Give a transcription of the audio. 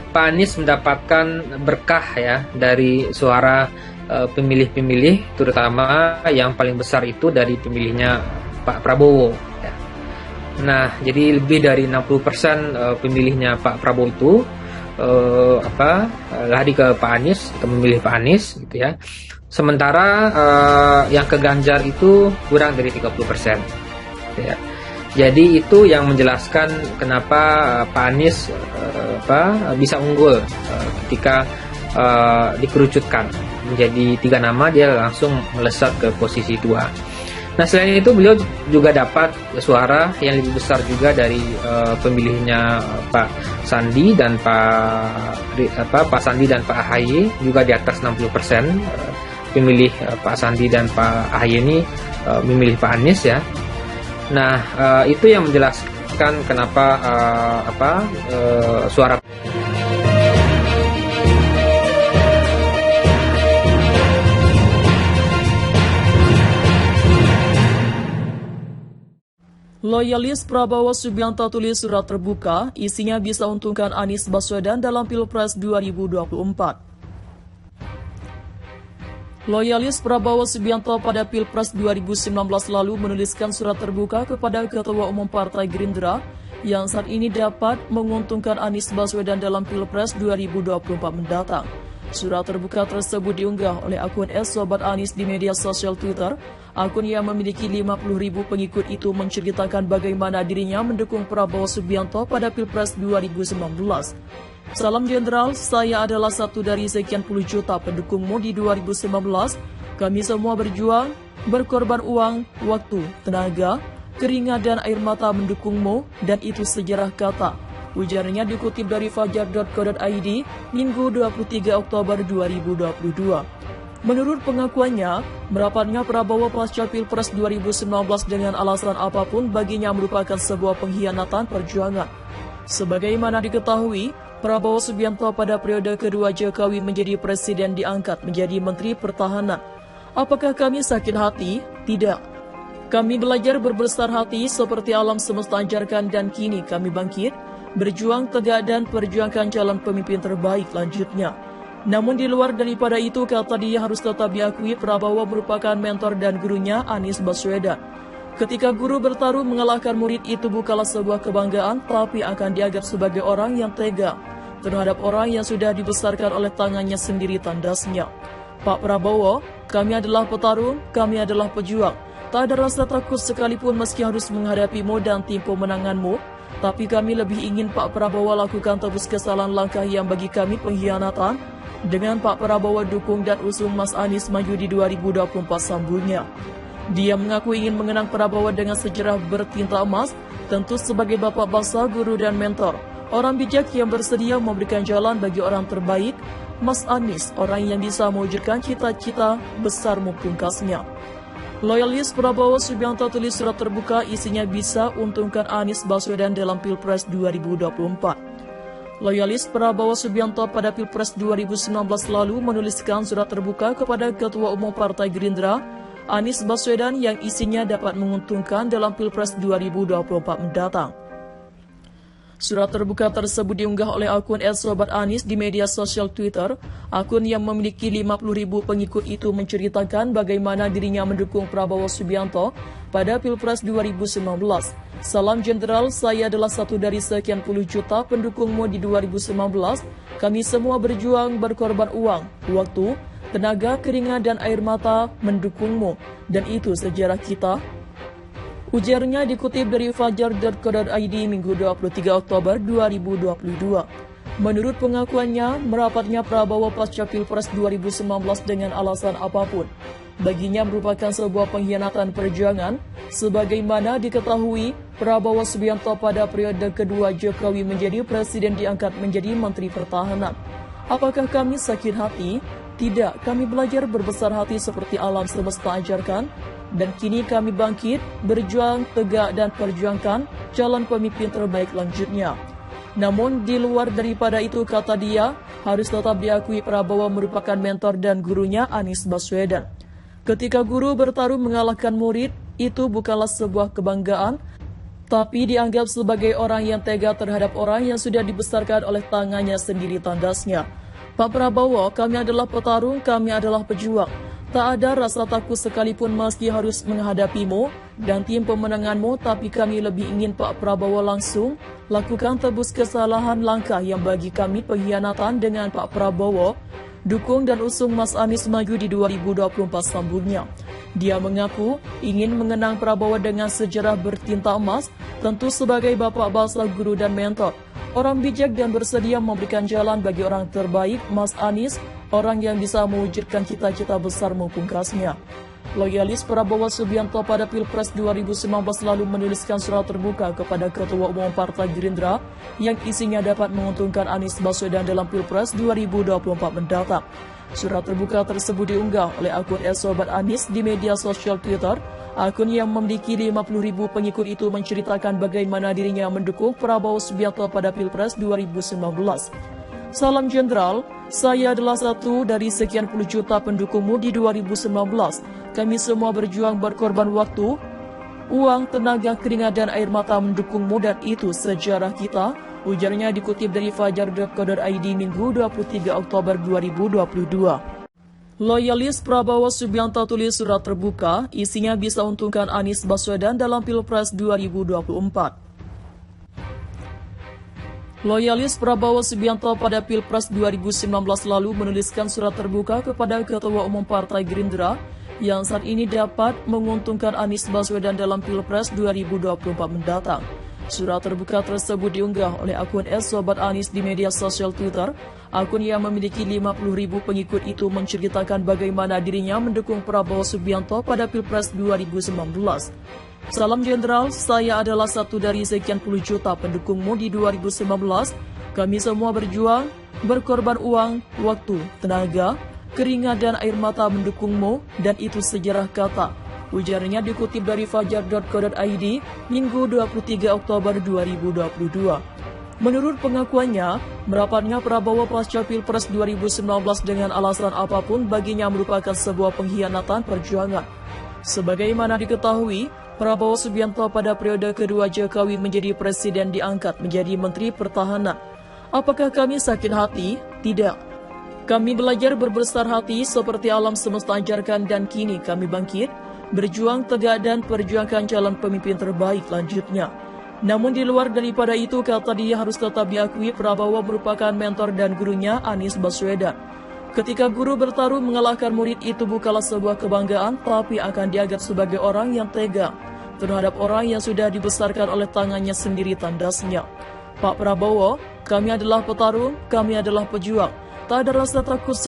Pak Anies mendapatkan berkah ya dari suara pemilih-pemilih, terutama yang paling besar itu dari pemilihnya Pak Prabowo. Ya. Nah, jadi lebih dari 60% pemilihnya Pak Prabowo itu lari ke Pak Anies atau memilih Pak Anies gitu ya. Sementara yang ke Ganjar itu kurang dari 30%. Ya. Jadi itu yang menjelaskan kenapa Pak Anies bisa unggul ketika dikerucutkan menjadi 3 nama, dia langsung melesat ke posisi 2. Nah, selain itu beliau juga dapat suara yang lebih besar juga dari pemilihnya Pak Sandi dan Pak Sandi dan Pak AHY, juga di atas 60%. Pemilih Pak Sandi dan Pak AHY ini memilih Pak Anies ya. Nah, itu yang menjelaskan kenapa suara Loyalis Prabowo Subianto tulis surat terbuka, isinya bisa untungkan Anies Baswedan dalam Pilpres 2024. Loyalis Prabowo Subianto pada Pilpres 2019 lalu menuliskan surat terbuka kepada Ketua Umum Partai Gerindra yang saat ini dapat menguntungkan Anies Baswedan dalam Pilpres 2024 mendatang. Surat terbuka tersebut diunggah oleh akun @Sobat Anies di media sosial Twitter. Akun yang memiliki 50.000 pengikut itu menceritakan bagaimana dirinya mendukung Prabowo Subianto pada Pilpres 2019. Salam Jenderal, saya adalah satu dari sekian puluh juta pendukungmu di 2019. Kami semua berjuang, berkorban uang, waktu, tenaga, keringat dan air mata mendukungmu, dan itu sejarah kata. Ujarnya dikutip dari fajar.co.id, Minggu 23 Oktober 2022. Menurut pengakuannya, merapatnya Prabowo pasca Pilpres 2019 dengan alasan apapun baginya merupakan sebuah pengkhianatan perjuangan. Sebagaimana diketahui, Prabowo Subianto pada periode kedua Jokowi menjadi presiden diangkat menjadi Menteri Pertahanan. Apakah kami sakit hati? Tidak. Kami belajar berbesar hati seperti alam semesta ajarkan dan kini kami bangkit, berjuang tegak dan perjuangkan calon pemimpin terbaik lanjutnya. Namun di luar daripada itu, kata dia, harus tetap diakui Prabowo merupakan mentor dan gurunya Anies Baswedan. Ketika guru bertarung mengalahkan murid itu bukanlah sebuah kebanggaan, tapi akan dianggap sebagai orang yang tega terhadap orang yang sudah dibesarkan oleh tangannya sendiri, tandasnya. Pak Prabowo, kami adalah petarung, kami adalah pejuang. Tak ada rasa takut sekalipun meski harus menghadapimu dan tim pemenanganmu. Tapi kami lebih ingin Pak Prabowo lakukan tebus kesalahan langkah yang bagi kami pengkhianatan. Dengan Pak Prabowo dukung dan usung Mas Anies maju di 2024 sambungnya. Dia mengaku ingin mengenang Prabowo dengan sejarah bertinta emas, tentu sebagai bapak bangsa, guru dan mentor. Orang bijak yang bersedia memberikan jalan bagi orang terbaik, Mas Anies, orang yang bisa mewujudkan cita-cita besar mempungkasnya. Loyalis Prabowo Subianto tulis surat terbuka, isinya bisa untungkan Anies Baswedan dalam Pilpres 2024. Loyalis Prabowo Subianto pada Pilpres 2019 lalu menuliskan surat terbuka kepada Ketua Umum Partai Gerindra, Anies Baswedan, yang isinya dapat menguntungkan dalam Pilpres 2024 mendatang. Surat terbuka tersebut diunggah oleh akun @Sobat Anies di media sosial Twitter. Akun yang memiliki 50.000 pengikut itu menceritakan bagaimana dirinya mendukung Prabowo Subianto pada Pilpres 2019. Salam Jenderal, saya adalah satu dari sekian puluh juta pendukungmu di 2019. Kami semua berjuang, berkorban uang, waktu, tenaga, keringat dan air mata mendukungmu, dan itu sejarah kita. Ujarnya dikutip dari fajar.co.id Minggu 23 Oktober 2022. Menurut pengakuannya, merapatnya Prabowo pasca Pilpres 2019 dengan alasan apapun baginya merupakan sebuah pengkhianatan perjuangan. Sebagaimana diketahui, Prabowo Subianto pada periode kedua Jokowi menjadi presiden diangkat menjadi Menteri Pertahanan. Apakah kami sakit hati? Tidak, kami belajar berbesar hati seperti alam semesta ajarkan. Dan kini kami bangkit, berjuang, tegak dan perjuangkan calon pemimpin terbaik lanjutnya. Namun di luar daripada itu, kata dia, harus tetap diakui Prabowo merupakan mentor dan gurunya Anies Baswedan. Ketika guru bertarung mengalahkan murid, itu bukanlah sebuah kebanggaan, tapi dianggap sebagai orang yang tega terhadap orang yang sudah dibesarkan oleh tangannya sendiri, tandasnya. Pak Prabowo, kami adalah petarung, kami adalah pejuang. Tak ada rasa takut sekalipun meski harus menghadapimu dan tim pemenanganmu, tapi kami lebih ingin Pak Prabowo langsung lakukan tebus kesalahan langkah yang bagi kami pengkhianatan dengan Pak Prabowo. Dukung dan usung Mas Anies maju di 2024, sambungnya. Dia mengaku ingin mengenang Prabowo dengan sejarah bertinta emas, tentu sebagai bapak bangsa, guru dan mentor. Orang bijak dan bersedia memberikan jalan bagi orang terbaik, Mas Anies, orang yang bisa mewujudkan cita-cita besar, pungkasnya. Loyalis Prabowo Subianto pada Pilpres 2019 lalu menuliskan surat terbuka kepada Ketua Umum Partai Gerindra yang isinya dapat menguntungkan Anies Baswedan dalam Pilpres 2024 mendatang. Surat terbuka tersebut diunggah oleh akun @sobat Anies di media sosial Twitter. Akun yang memiliki 50.000 pengikut itu menceritakan bagaimana dirinya mendukung Prabowo Subianto pada Pilpres 2019. Salam Jenderal, saya adalah satu dari sekian puluh juta pendukungmu di 2019. Kami semua berjuang berkorban waktu, uang, tenaga, keringat, dan air mata mendukungmu dan itu sejarah kita, ujarnya dikutip dari fajar.co.id Minggu 23 Oktober 2022. Loyalis Prabowo Subianto tulis surat terbuka, isinya bisa untungkan Anies Baswedan dalam Pilpres 2024. Loyalis Prabowo Subianto pada Pilpres 2019 lalu menuliskan surat terbuka kepada Ketua Umum Partai Gerindra yang saat ini dapat menguntungkan Anies Baswedan dalam Pilpres 2024 mendatang. Surat terbuka tersebut diunggah oleh akun @sobat Anies di media sosial Twitter. Akun yang memiliki 50.000 pengikut itu menceritakan bagaimana dirinya mendukung Prabowo Subianto pada Pilpres 2019. Salam Jenderal, saya adalah satu dari sekian puluh juta pendukungmu di 2019. Kami semua berjuang, berkorban uang, waktu, tenaga, keringat, dan air mata mendukungmu, dan itu sejarah kata. Ujarnya dikutip dari fajar.co.id Minggu 23 Oktober 2022. Menurut pengakuannya, merapatnya Prabowo pasca Pilpres 2019 dengan alasan apapun baginya merupakan sebuah pengkhianatan perjuangan. Sebagaimana diketahui, Prabowo Subianto pada periode kedua Jokowi menjadi presiden diangkat menjadi Menteri Pertahanan. Apakah kami sakit hati? Tidak. Kami belajar berbesar hati seperti alam semesta ajarkan dan kini kami bangkit, berjuang tegak dan perjuangkan jalan pemimpin terbaik, lanjutnya. Namun di luar daripada itu, kata dia, harus tetap diakui Prabowo merupakan mentor dan gurunya Anies Baswedan. Ketika guru bertarung mengalahkan murid itu bukanlah sebuah kebanggaan, tapi akan dianggap sebagai orang yang tega terhadap orang yang sudah dibesarkan oleh tangannya sendiri, tandasnya. Pak Prabowo, kami adalah petarung, kami adalah pejuang. Tak ada rasa takut